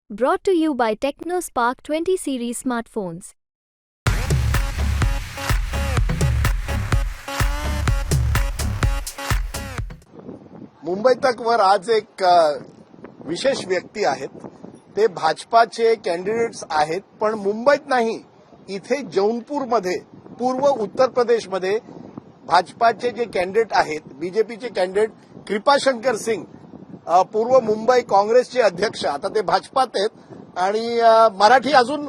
Brought to you by TechnoSpark 20 series smartphones. Mumbai तक वर आज एक विशेष व्यक्ती आहेत. ते भाजपाचे कॅन्डिडेट्स आहेत, पण मुंबईत नाही, इथे जौनपूरमध्ये पूर्व उत्तर प्रदेशमध्ये भाजपाचे जे कॅन्डिडेट आहेत, बीजेपीचे कॅन्डिडेट कृपाशंकर सिंग, पूर्व मुंबई काँग्रेसचे अध्यक्ष, आता ते भाजपात आहेत आणि मराठी अजून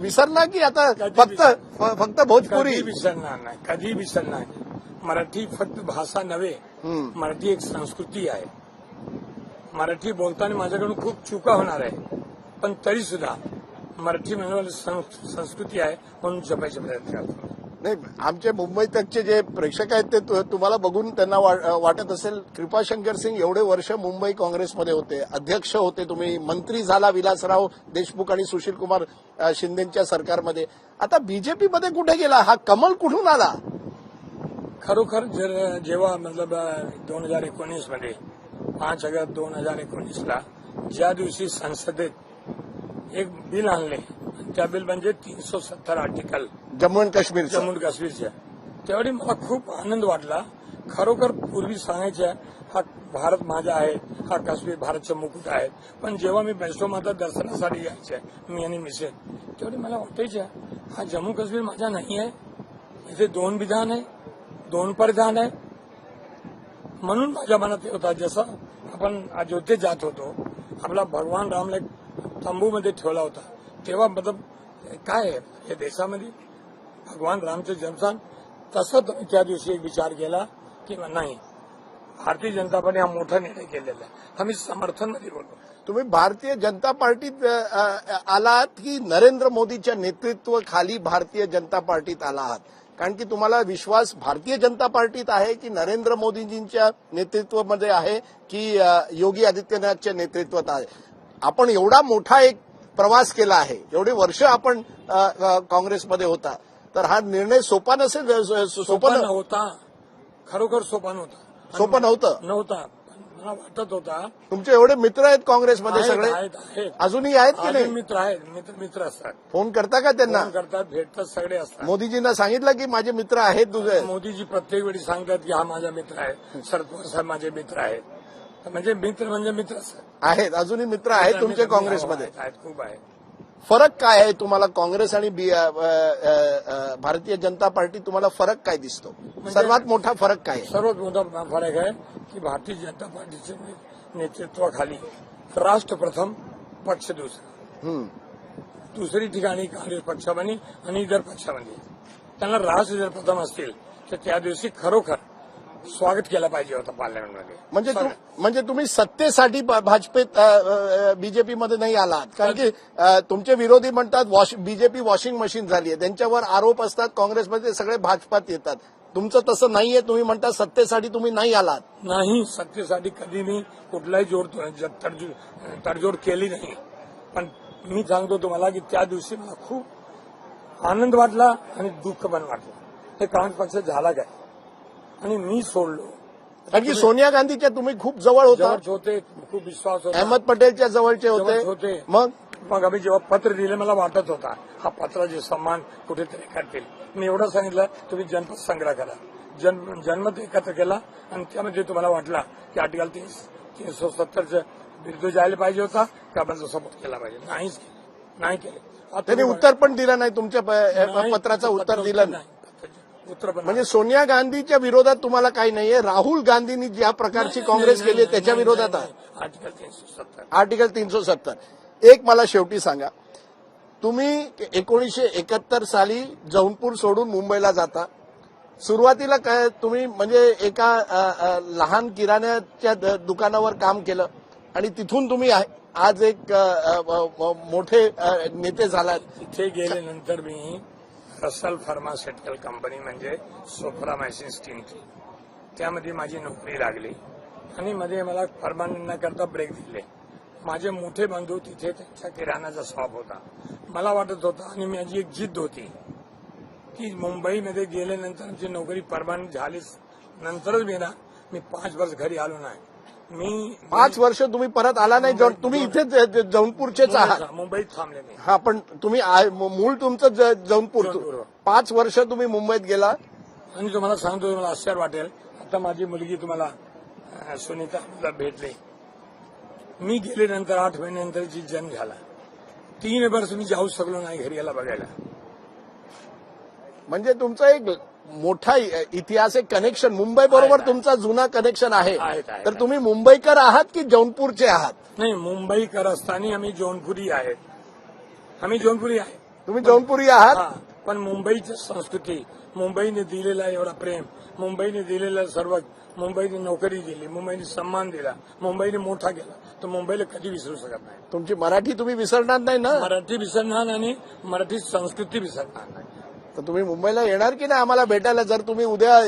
विसरला की आता फक्त भोजपुरी कधी विसरणार नाही. मराठी फक्त भाषा नव्हे, मराठी एक संस्कृती आहे. मराठी बोलताना माझ्याकडून खूप चुका होणार आहे, पण तरी सुद्धा मराठी म्हणजे संस्कृती आहे म्हणून जपायचे प्रयत्न करतो. नाही, आमचे मुंबई तकचे जे प्रेक्षक आहेत ते तुम्हाला बघून त्यांना वाटत असेल, कृपाशंकर सिंग एवढे वर्ष मुंबई काँग्रेसमध्ये होते, अध्यक्ष होते, तुम्ही मंत्री झाला विलासराव देशमुख आणि सुशील कुमार शिंदेच्या सरकारमध्ये, आता बीजेपीमध्ये कुठे गेला? हा कमल कुठून आला? खरोखर जेव्हा मतलब 2019 मध्ये 5 ऑगस्ट 2019ला ज्या दिवशी संसदेत एक बिल आणले, त्या बिल म्हणजे 370 आर्टिकल जम्मू आणि काश्मीरच्या, त्यावेळी मला खूप आनंद वाटला. खरोखर पूर्वी सांगायचे हा भारत माझा आहे, हा काश्मीर भारतचं मुकुट आहे, पण जेव्हा मी वैष्णो माता दर्शनासाठी यायचे मी आणि मिसेस, त्यावेळी मला वाटायचे हा जम्मू काश्मीर माझा नाही आहे. इथे 2 विधान आहे, 2 परिधान आहे. म्हणून माझ्या मनात होता, जसं आपण अयोध्येत जात होतो, आपला भगवान रामला एक तंबूमध्ये ठेवला होता, तेव्हा मतलब काय आहे या देशामध्ये भगवान रामचं जन्मस्थान, तसं त्या दिवशी एक विचार केला की नाही, भारतीय जनता पार्टी हा मोठा निर्णय केलेला आहे, आम्ही समर्थनमध्ये बोलतो. तुम्ही भारतीय जनता पार्टीत आलात की नरेंद्र मोदीच्या नेतृत्वाखाली भारतीय जनता पार्टीत आला आहात? कारण की तुम्हाला विश्वास भारतीय जनता पार्टीत आहे की नरेंद्र मोदीजींच्या नेतृत्वामध्ये आहे की योगी आदित्यनाथच्या नेतृत्वात आहे? आपण एवढा मोठा एक प्रवास केला आहे, एवढे वर्ष आपण काँग्रेसमध्ये होता, तर हा निर्णय सोपा नसेल. सोपा नव्हता, खरोखर सोपा नव्हता. सोपं नव्हता. मला वाटत होता. तुमचे एवढे मित्र आहेत काँग्रेसमध्ये सगळे, आहेत अजूनही आहेत की नाही? मित्र आहेत, मित्र असतात. फोन करता का त्यांना? फोन करतात, भेटतात, सगळे असतात. मोदीजींना सांगितलं की माझे मित्र आहेत तुझे? मोदीजी प्रत्येक वेळी सांगतात की हा माझा मित्र आहे, शरद पवार साहेब माझे मित्र आहेत. म्हणजे मित्र आहेत, अजूनही मित्र आहेत तुमचे काँग्रेसमध्ये? आहेत, खूप आहे. फरक काय आहे तुम्हाला काँग्रेस आणि भारतीय जनता पार्टी, तुम्हाला फरक काय दिसतो? सर्वात मोठा फरक काय? सर्वात मोठा फरक आहे की भारतीय जनता पार्टीच्या नेतृत्वाखाली राष्ट्र प्रथम, पक्ष दुसरी ठिकाणी काँग्रेस पक्षामध्ये आणि इतर पक्षामध्ये. त्यांना राष्ट्र जर प्रथम असतील तर त्या दिवशी खरोखर स्वागत केलं पाहिजे होतं पार्लमेंटमध्ये. म्हणजे तुम्ही सत्तेसाठी भाजपेत बीजेपीमध्ये नाही आलात? कारण की तुमचे विरोधी म्हणतात बीजेपी वॉशिंग मशीन झाली आहे, त्यांच्यावर आरोप असतात, काँग्रेसमध्ये सगळे भाजपात येतात. तुमचं तसं नाहीये, तुम्ही म्हणता सत्तेसाठी तुम्ही नाही आलात? नाही, सत्तेसाठी कधी मी कुठलाही तडजोड केली नाही. पण मी सांगतो तुम्हाला की त्या दिवशी मला खूप आनंद वाटला आणि दुःख पण वाटलं. हे काँग्रेस पक्ष झाला काय आणि मी सोडलो. कारण की सोनिया गांधीच्या तुम्ही खूप जवळ होते, खूप विश्वास होता, अहमद पटेलच्या जवळचे होते. मग आम्ही जेव्हा पत्र दिले, मला वाटत होता हा पत्राचे सन्मान कुठेतरी करतील. मी एवढं सांगितलं, तुम्ही जनमत संग्रह करा. जनमत एकत्र केला आणि त्यामध्ये तुम्हाला वाटला की आर्टिकल 370च्या विरुद्ध जायला पाहिजे होता का माझा सपोर्ट केला पाहिजे, नाही केले. त्यांनी उत्तर पण दिलं नाही, तुमच्या पत्राचं उत्तर दिलं नाही. म्हणजे सोनिया गांधीच्या विरोधात तुम्हाला काही नाहीये, राहुल गांधींनी ज्या प्रकारची काँग्रेस केली त्याच्या विरोधात आर्टिकल 370. एक मला शेवटी सांगा, तुम्ही 1971 साली जौनपूर सोडून मुंबईला जाता. सुरुवातीला काय तुम्ही म्हणजे एका लहान किराण्याच्या दुकानावर काम केलं आणि तिथून तुम्ही आज एक मोठे नेते झालात. तिथे गेल्यानंतर मी रसल फार्मास्युटिकल कंपनी म्हणजे सोफ्रामायसिन स्टीम, त्यामध्ये माझी नोकरी लागली आणि मध्ये मला परमनंट न करता ब्रेक दिले. माझे मोठे बंधू तिथे, त्यांच्या किराणाचा शॉप होता. मला वाटत होता आणि माझी एक जिद्द होती की मुंबईमध्ये गेल्यानंतर आमची नोकरी परमनंट झालीच, नंतरच मी 5 वर्ष घरी आलो नाही. मी 5 वर्ष तुम्ही परत आला नाही. तुम्ही इथेच जौनपूरचेच आहात. मुंबईत थांबले मी. हा, पण तुम्ही मूळ तुमचं जौनपूर. जौनपूर. 5 वर्ष तुम्ही मुंबईत गेला. आणि तुम्हाला सांगतो, तुम्हाला आश्चर्य वाटेल, आता माझी मुलगी तुम्हाला सुनीता मला भेटली. मी गेल्यानंतर 8 महिन्यानंतर जी जन्म झाला, 3 वर्ष मी जाऊ शकलो नाही घरी याला बघायला. म्हणजे तुमचा एक मोठा इतिहास, एक कनेक्शन मुंबई बरोबर तुमचा जुना कनेक्शन आहे. आहे. तर तुम्ही मुंबईकर आहात की जौनपूरचे आहात? नाही, मुंबईकर असताना आम्ही जौनपुरी आहेत. आम्ही जौनपुरी आहे. तुम्ही जौनपुरी आहात. हा, पण मुंबईची संस्कृती, मुंबईने दिलेला एवढा प्रेम, मुंबईने दिलेलं सर्व, मुंबईने नोकरी दिली, मुंबईने सन्मान दिला, मुंबईने मोठा केला, तर मुंबईला कधी विसरू शकत नाही. तुमची मराठी तुम्ही विसरणार नाही ना? मराठी विसरणार आणि मराठी संस्कृती विसरणार नाही. तर तुम्ही मुंबईला येणार की नाही आम्हाला भेटायला? जर तुम्ही उद्या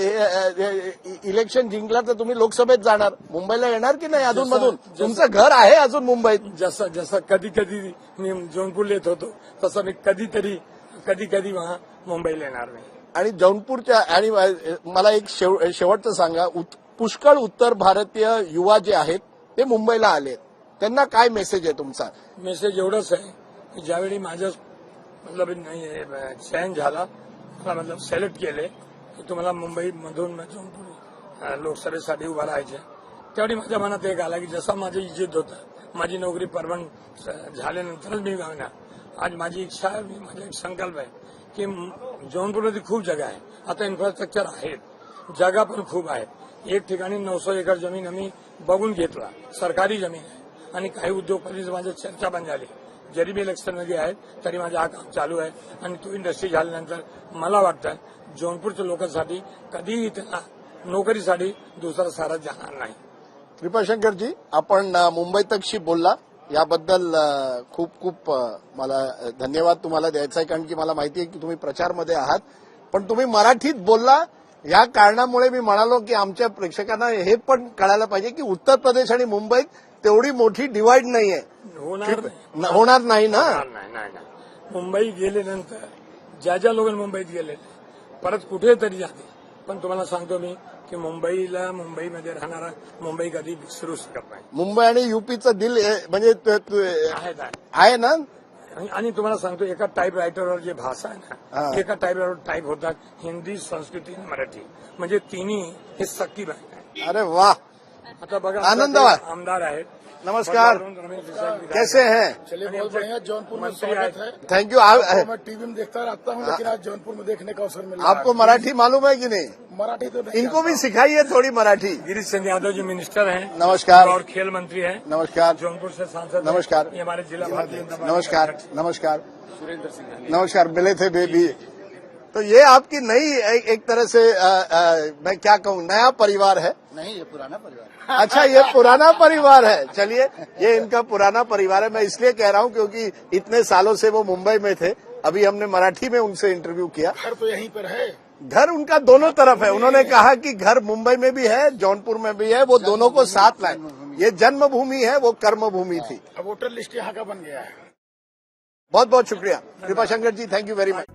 इलेक्शन जिंकला तर तुम्ही लोकसभेत जाणार. मुंबईला येणार की नाही अधूनमधून? तुमचं घर आहे अजून मुंबईत. जसं कधी कधी मी जौनपूरला येत होतो, तसं मी कधी मुंबईला येणार नाही. आणि जौनपूरच्या, आणि मला एक शेवटचं सांगा, पुष्कळ उत्तर भारतीय युवा जे आहेत ते मुंबईला आले, त्यांना काय मेसेज आहे तुमचा? मेसेज एवढंच आहे की ज्यावेळी माझं चयन झाला, मला सिलेक्ट केले की तुम्हाला मुंबईमधून जौनपूर लोकसभेसाठी उभा राहायचे, त्यावेळी माझ्या मनात एक आला की जसा माझी इज्जत होतं, माझी नोकरी परमनंट झाल्यानंतरच मी गावणार. आज माझी इच्छा आहे, माझा एक संकल्प आहे की जौनपूरमध्ये खूप जागा आहे, आता इन्फ्रास्ट्रक्चर आहे, जागा पण खूप आहे. एक ठिकाणी 900 एकर जमीन आम्ही बघून घेतला, सरकारी जमीन आहे. आणि काही उद्योगपतींची माझी चर्चा पण झाली. जरी मी इलेक्शनमध्ये आहे तरी माझं हा काम चालू आहे. आणि तो इंडस्ट्री झाल्यानंतर मला वाटतं जौनपूरच्या लोकांसाठी कधीही त्यांना नोकरीसाठी दुसरा सारा जाणार नाही. कृपाशंकरजी, आपण मुंबई तकशी बोलला, याबद्दल खूप खूप मला धन्यवाद तुम्हाला द्यायचा आहे. कारण की मला माहिती आहे की तुम्ही प्रचारमध्ये आहात, पण तुम्ही मराठीत बोलला. या कारणामुळे मी म्हणालो की आमच्या प्रेक्षकांना हे पण कळायला पाहिजे की उत्तर प्रदेश आणि मुंबईत तेवढी मोठी डिवाइड नाहीये. होणार नाही ना? नाही. मुंबई गेल्यानंतर ज्या लोकांनी मुंबईत गेले परत कुठेतरी जाते. पण तुम्हाला सांगतो मी की मुंबईमध्ये राहणारा मुंबई कधी विसरू शकत नाही. मुंबई आणि युपीचं दिल म्हणजे आहे ना. आणि तुम्हाला सांगतो, एका टाईप रायटरवर जे भाषा आहे ना, एका टाईपवर टाईप होतात हिंदी, संस्कृती आणि मराठी, म्हणजे तिन्ही हे सक्की आहे. अरे वाह, आता बघा, आनंद आमदार आहेत. नमस्कार, कैसे हैं? चलिए, बहुत बढ़िया. जौनपुर में स्वागत है. Thank you. मैं टीवी में देखता रहता हूँ, लेकिन आज जौनपुर में देखने का अवसर मिला. आपको मराठी मालूम है कि नहीं? मराठी तो नहीं. इनको भी सिखाइए थोड़ी मराठी. गिरीश चंद्र यादव जी मिनिस्टर हैं. नमस्कार. और खेल मंत्री हैं. नमस्कार. जौनपुर से सांसद हैं. नमस्कार. ये हमारे जिला भारतीय जनता पार्टी नमस्कार. नमस्कार. सुरेंद्र सिंह. नमस्कार. मिले थे बेबी. तो ये आपकी नई एक तरह से मैं क्या कहूँ, नया परिवार है? नहीं, ये पुराना परिवार. अच्छा, ये पुराना परिवार है. चलिए, ये इनका पुराना परिवार है. मैं इसलिए कह रहा हूँ क्योंकि इतने सालों से वो मुंबई में थे. अभी हमने मराठी में उनसे इंटरव्यू किया. घर तो यहीं पर है. घर उनका दोनों तरफ है. उन्होंने कहा कि घर मुंबई में भी है, जौनपुर में भी है, वो दोनों को साथ लाए. ये जन्मभूमि है, वो कर्मभूमि थी. अब वोटर लिस्ट यहाँ का बन गया है. बहुत बहुत शुक्रिया कृपाशंकर जी, थैंक यू वेरी मच.